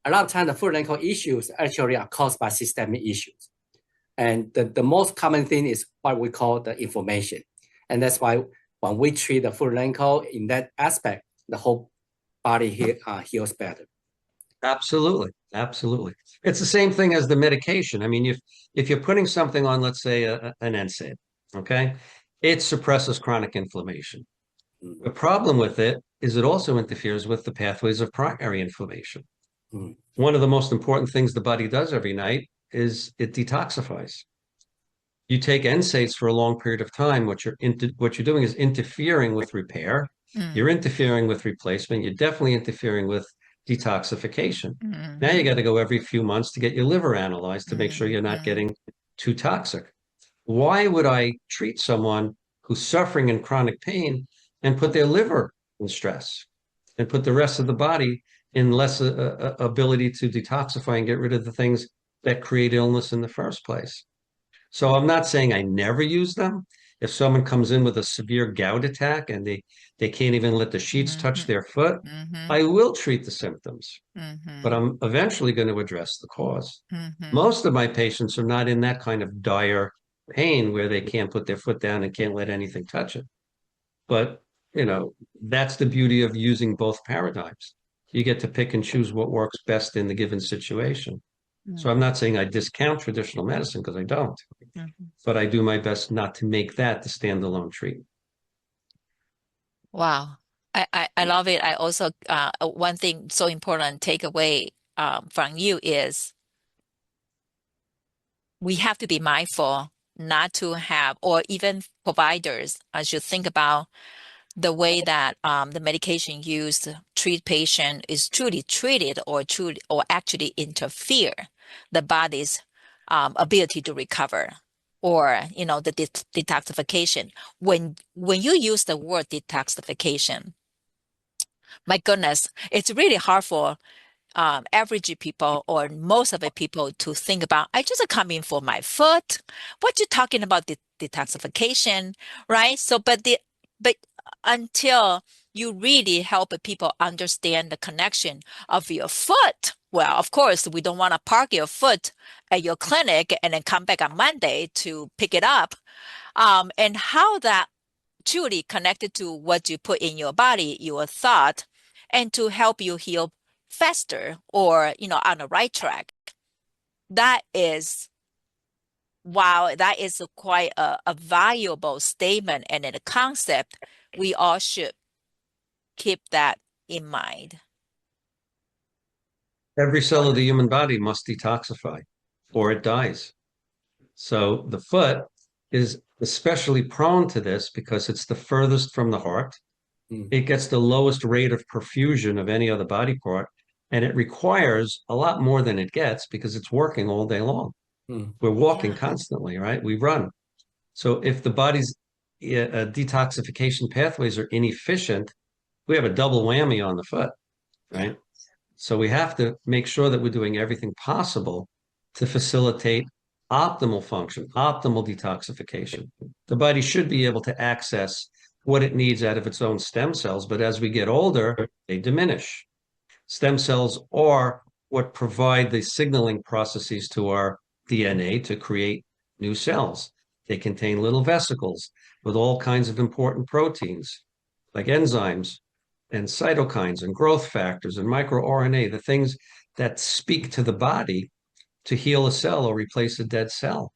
Speaker 1: a lot of times the foot and ankle issues actually are caused by systemic issues. And the most common thing is what we call the inflammation. And that's why when we treat the foot and ankle in that aspect, the whole body heals better.
Speaker 3: Absolutely. Absolutely. It's the same thing as the medication. I mean, if you're putting something on, let's say an NSAID, okay, it suppresses chronic inflammation.
Speaker 1: Mm.
Speaker 3: The problem with it is it also interferes with the pathways of primary inflammation.
Speaker 1: Mm.
Speaker 3: One of the most important things the body does every night is it detoxifies. You take NSAIDs for a long period of time, what you're doing is interfering with repair. You're interfering with replacement. You're definitely interfering with detoxification. Now you got to go every few months to get your liver analyzed to make sure you're not getting too toxic. Why would I treat someone who's suffering in chronic pain and put their liver in stress and put the rest of the body in less ability to detoxify and get rid of the things that create illness in the first place? So I'm not saying I never use them. If someone comes in with a severe gout attack and they can't even let the sheets touch their foot, I will treat the symptoms, but I'm eventually going to address the cause. Most of my patients are not in that kind of dire pain where they can't put their foot down and can't let anything touch it. But, that's the beauty of using both paradigms. You get to pick and choose what works best in the given situation. So I'm not saying I discount traditional medicine, because I don't, but I do my best not to make that the standalone treatment.
Speaker 2: Wow. I love it. I also, one thing so important takeaway from you is we have to be mindful not to have, or even providers should think about the way that the medication used to treat patient is truly treated or actually interfere the body's ability to recover, or the detoxification. When you use the word detoxification, my goodness, it's really hard for average people or most of the people to think about. I just come in for my foot. What you talking about detoxification, right? So, but until you really help people understand the connection of your foot. Well, of course, we don't want to park your foot at your clinic and then come back on Monday to pick it up. And how that truly connected to what you put in your body, your thought, and to help you heal faster or, on the right track. That is wow, that is quite a valuable statement and a concept. We all should keep that in mind.
Speaker 3: Every cell of the human body must detoxify or it dies. So the foot is especially prone to this because it's the furthest from the heart. It gets the lowest rate of perfusion of any other body part, and it requires a lot more than it gets because it's working all day long. We're walking constantly, right? We run. So if the body's detoxification pathways are inefficient, we have a double whammy on the foot, right? So we have to make sure that we're doing everything possible to facilitate optimal function, optimal detoxification. The body should be able to access what it needs out of its own stem cells, but as we get older, they diminish. Stem cells are what provide the signaling processes to our DNA to create new cells. They contain little vesicles with all kinds of important proteins, like enzymes and cytokines and growth factors and microRNA, the things that speak to the body to heal a cell or replace a dead cell.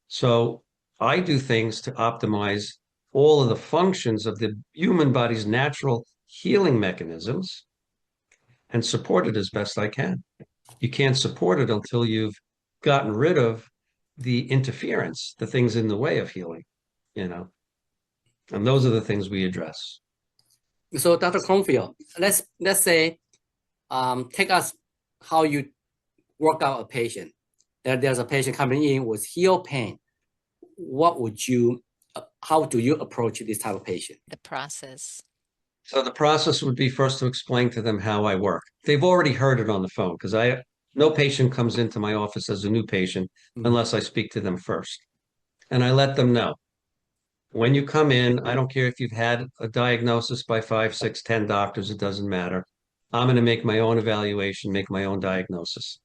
Speaker 3: So I do things to optimize all of the functions of the human body's natural healing mechanisms and support it as best I can. You can't support it until you've gotten rid of the interference, the things in the way of healing, you know. And those are the things we address.
Speaker 1: So, Dr. Kornfeld, let's say, take us how you work out a patient. There's a patient coming in with heel pain. How do you approach this type of patient?
Speaker 2: The process.
Speaker 3: So the process would be first to explain to them how I work. They've already heard it on the phone because no patient comes into my office as a new patient unless I speak to them first. And I let them know. When you come in, I don't care if you've had a diagnosis by 5, 6, 10 doctors, it doesn't matter. I'm going to make my own evaluation, make my own diagnosis.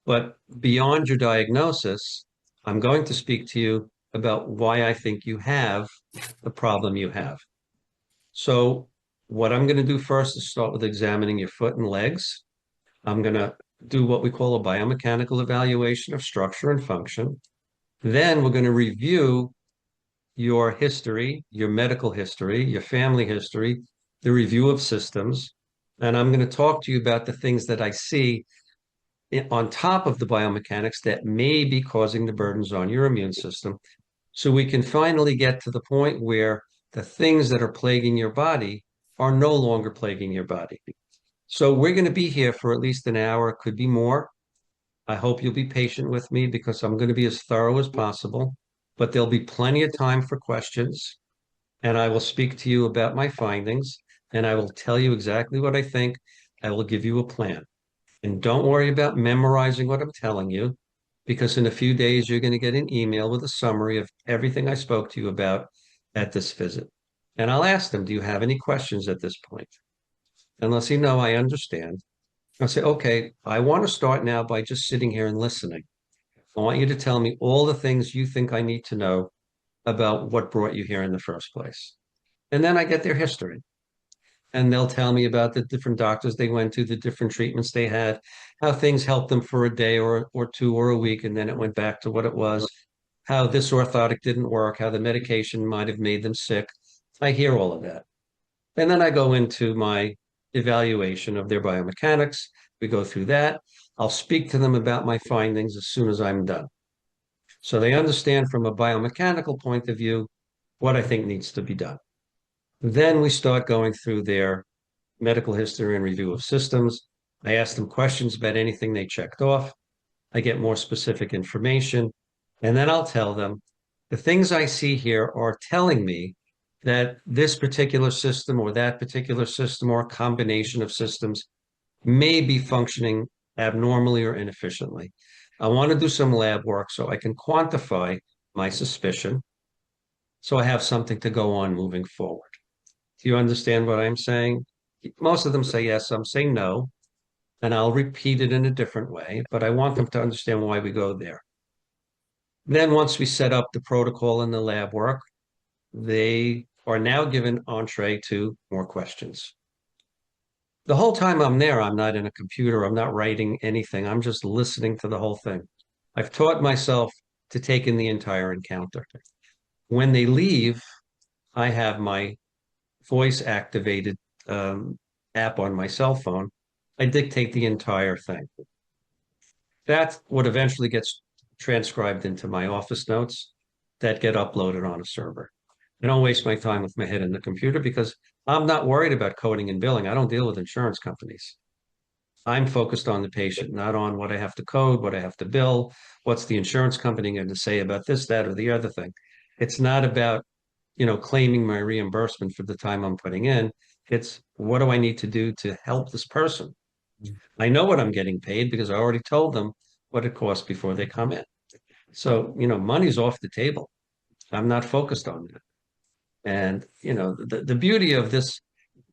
Speaker 3: But beyond your diagnosis, I'm going to speak to you about why I think you have the problem you have. So what I'm going to do first is start with examining your foot and legs. I'm going to do what we call a biomechanical evaluation of structure and function. Then we're going to review your history, your medical history, your family history, the review of systems. And I'm going to talk to you about the things that I see on top of the biomechanics that may be causing the burdens on your immune system. So we can finally get to the point where the things that are plaguing your body are no longer plaguing your body. So we're going to be here for at least an hour, it could be more. I hope you'll be patient with me because I'm going to be as thorough as possible, but there'll be plenty of time for questions. And I will speak to you about my findings and I will tell you exactly what I think. I will give you a plan. And don't worry about memorizing what I'm telling you, because in a few days, you're going to get an email with a summary of everything I spoke to you about at this visit. And I'll ask them, do you have any questions at this point? Unless you know, I understand. I'll say, okay, I want to start now by just sitting here and listening. I want you to tell me all the things you think I need to know about what brought you here in the first place. And then I get their history. And they'll tell me about the different doctors they went to, the different treatments they had, how things helped them for a day or two or a week, and then it went back to what it was, how this orthotic didn't work, how the medication might have made them sick. I hear all of that. And then I go into my evaluation of their biomechanics. We go through that. I'll speak to them about my findings as soon as I'm done. So they understand from a biomechanical point of view what I think needs to be done. Then we start going through their medical history and review of systems. I ask them questions about anything they checked off. I get more specific information. And then I'll tell them the things I see here are telling me that this particular system or that particular system or a combination of systems may be functioning abnormally or inefficiently. I want to do some lab work so I can quantify my suspicion so I have something to go on moving forward. Do you understand what I'm saying? Most of them say yes, some say no, and I'll repeat it in a different way, but I want them to understand why we go there. Then once we set up the protocol and the lab work, they are now given entree to more questions. The whole time I'm there, I'm not in a computer, I'm not writing anything, I'm just listening to the whole thing. I've taught myself to take in the entire encounter. When they leave, I have my voice activated app on my cell phone. I dictate the entire thing. That's what eventually gets transcribed into my office notes that get uploaded on a server. I don't waste my time with my head in the computer because I'm not worried about coding and billing. I don't deal with insurance companies. I'm focused on the patient, not on what I have to code, what I have to bill, what's the insurance company going to say about this, that, or the other thing. It's not about, claiming my reimbursement for the time I'm putting in. It's what do I need to do to help this person? I know what I'm getting paid because I already told them what it costs before they come in. So, money's off the table. I'm not focused on that. And, the beauty of this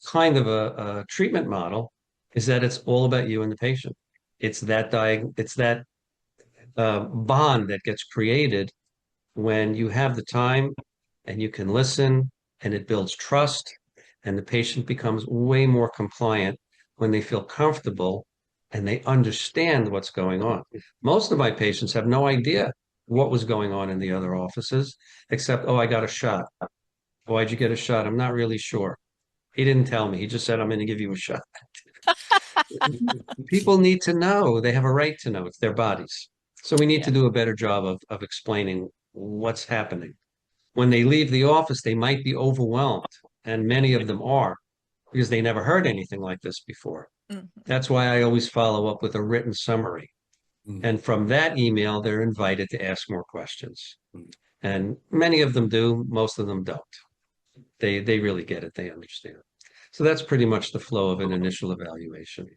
Speaker 3: kind of a treatment model is that it's all about you and the patient. It's that bond that gets created when you have the time and you can listen and it builds trust and the patient becomes way more compliant when they feel comfortable and they understand what's going on. Most of my patients have no idea what was going on in the other offices, except, oh, I got a shot. Why'd you get a shot? I'm not really sure. He didn't tell me. He just said, I'm going to give you a shot. People need to know. They have a right to know. It's their bodies. So we need to do a better job of explaining what's happening. When they leave the office, they might be overwhelmed, and many of them are because they never heard anything like this before. That's why I always follow up with a written summary. And from that email, they're invited to ask more questions. And many of them do, most of them don't. They really get it, they understand. So that's pretty much the flow of an initial evaluation.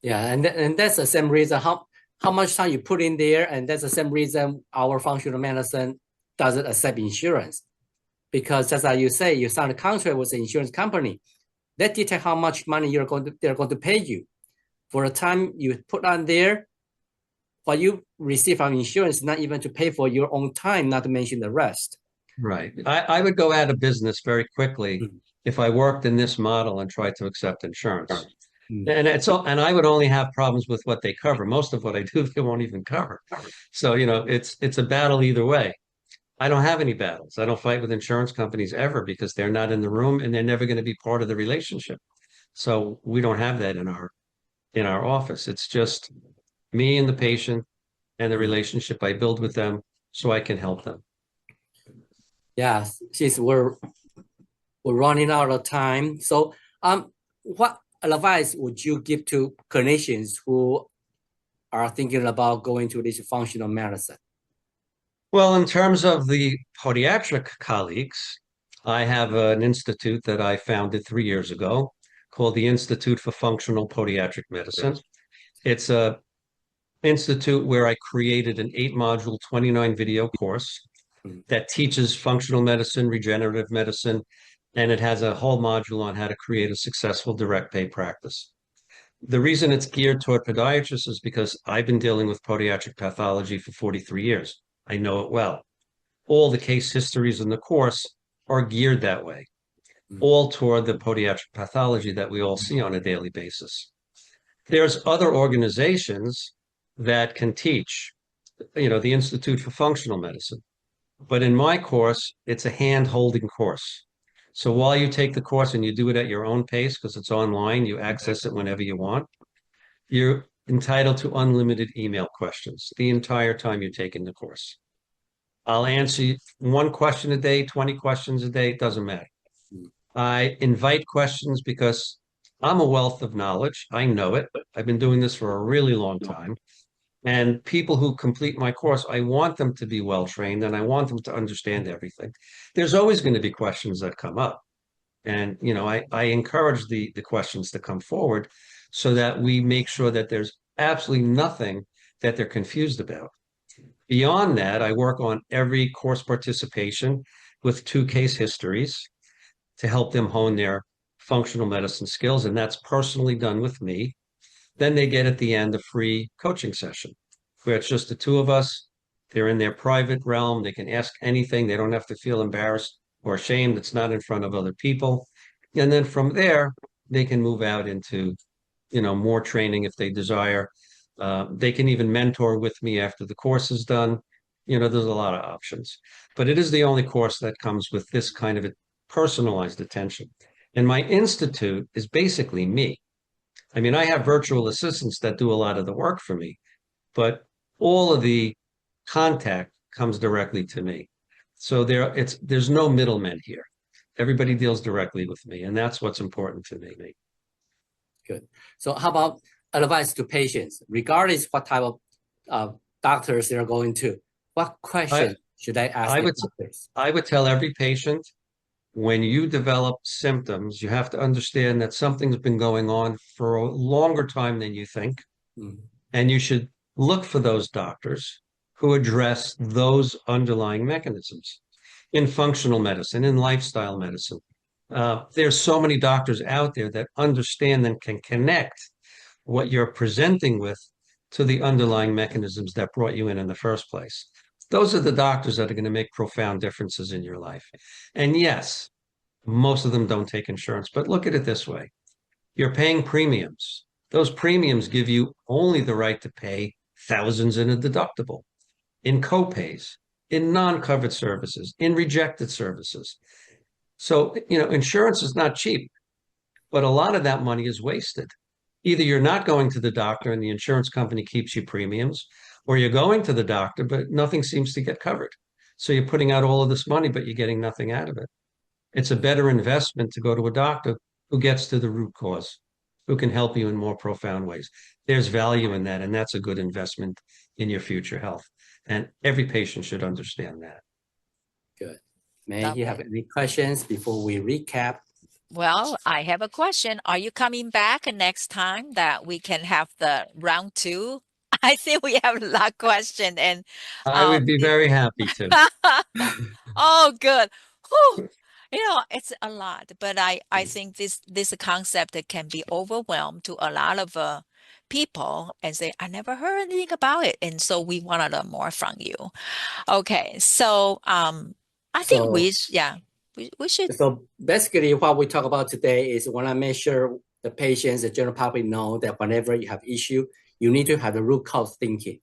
Speaker 1: Yeah, and that's the same reason how much time you put in there, and that's the same reason our functional medicine doesn't accept insurance. Because just like you say, you sign a contract with the insurance company, they detect how much money they're going to pay you. For the time you put on there, what you receive from insurance, not even to pay for your own time, not to mention the rest.
Speaker 3: Right. I would go out of business very quickly if I worked in this model and tried to accept insurance. And I would only have problems with what they cover. Most of what I do, they won't even cover. So, it's a battle either way. I don't have any battles. I don't fight with insurance companies ever because they're not in the room and they're never going to be part of the relationship. So we don't have that in our office. It's just me and the patient and the relationship I build with them so I can help them.
Speaker 1: Yeah, since we're running out of time. So what advice would you give to clinicians who are thinking about going to this functional medicine?
Speaker 3: Well, in terms of the podiatric colleagues, I have an institute that I founded 3 years ago called the Institute for Functional Podiatric Medicine. It's a institute where I created an 8-module, 29-video course that teaches functional medicine, regenerative medicine, and it has a whole module on how to create a successful direct pay practice. The reason it's geared toward podiatrists is because I've been dealing with podiatric pathology for 43 years. I know it well. All the case histories in the course are geared that way, all toward the podiatric pathology that we all see on a daily basis. There's other organizations that can teach, the Institute for Functional Medicine. But in my course, it's a hand-holding course. So while you take the course and you do it at your own pace, because it's online, you access it whenever you want, you're entitled to unlimited email questions the entire time you're taking the course. I'll answer one question a day, 20 questions a day, it doesn't matter. I invite questions because I'm a wealth of knowledge. I know it. I've been doing this for a really long time. And people who complete my course, I want them to be well-trained and I want them to understand everything. There's always going to be questions that come up. And, I encourage the questions to come forward so that we make sure that there's absolutely nothing that they're confused about. Beyond that, I work on every course participation with 2 case histories to help them hone their functional medicine skills. And that's personally done with me. Then they get at the end a free coaching session where it's just the 2 of us. They're in their private realm. They can ask anything. They don't have to feel embarrassed or ashamed. It's not in front of other people. And then from there, they can move out into, more training if they desire. They can even mentor with me after the course is done. there's a lot of options, but it is the only course that comes with this kind of a personalized attention. And my institute is basically me. I mean, I have virtual assistants that do a lot of the work for me, but all of the contact comes directly to me. So there's no middlemen here. Everybody deals directly with me, and that's what's important to me.
Speaker 1: Good. So how about advice to patients, regardless what type of doctors they're going to? What question should I ask the doctors?
Speaker 3: I would tell every patient, when you develop symptoms, you have to understand that something's been going on for a longer time than you think.
Speaker 1: Mm.
Speaker 3: And you should look for those doctors who address those underlying mechanisms in functional medicine, in lifestyle medicine. There's so many doctors out there that understand and can connect what you're presenting with to the underlying mechanisms that brought you in the first place. Those are the doctors that are going to make profound differences in your life. And yes, most of them don't take insurance, but look at it this way. You're paying premiums. Those premiums give you only the right to pay thousands in a deductible, in copays, in non-covered services, in rejected services. So, insurance is not cheap, but a lot of that money is wasted. Either you're not going to the doctor and the insurance company keeps you premiums, or you're going to the doctor, but nothing seems to get covered. So you're putting out all of this money, but you're getting nothing out of it. It's a better investment to go to a doctor who gets to the root cause, who can help you in more profound ways. There's value in that, and that's a good investment in your future health. And every patient should understand that.
Speaker 1: Good. May you have any questions before we recap?
Speaker 2: Well, I have a question. Are you coming back next time that we can have the round 2? I think we have a lot of questions, and
Speaker 3: I would be very happy to.
Speaker 2: Oh, good. Whew. It's a lot, but I think this concept that can be overwhelmed to a lot of people and say, I never heard anything about it. And so we want to learn more from you. Okay. So I think we should.
Speaker 1: So basically what we talk about today is want to make sure the patients, the general public know that whenever you have issue, you need to have the root cause thinking,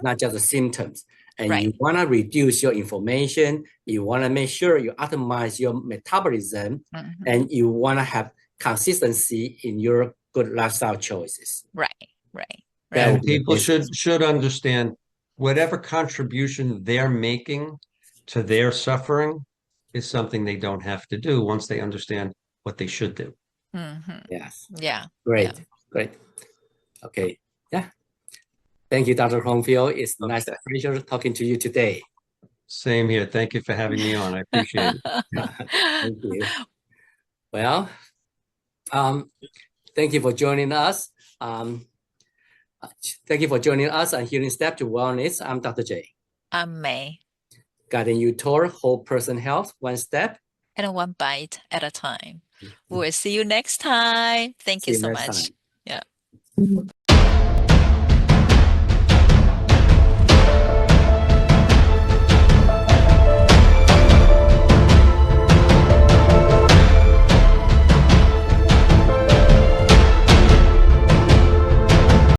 Speaker 1: not just the symptoms. And you want to reduce your inflammation. You want to make sure you optimize your metabolism, and you want to have consistency in your good lifestyle choices.
Speaker 2: Right.
Speaker 3: And people should understand whatever contribution they're making to their suffering is something they don't have to do once they understand what they should do.
Speaker 1: Yes.
Speaker 2: Yeah.
Speaker 1: Great. Okay. Yeah. Thank you, Dr. Kornfeld. It's a nice pleasure talking to you today.
Speaker 3: Same here. Thank you for having me on. I appreciate it.
Speaker 1: Thank you. Well, thank you for joining us. Thank you for joining us on Healing Step to Wellness. I'm Dr. J.
Speaker 2: I'm May.
Speaker 1: Guiding you toward whole person health, one step
Speaker 2: and one bite at a time. We'll see you next time. Thank you so much. Yeah.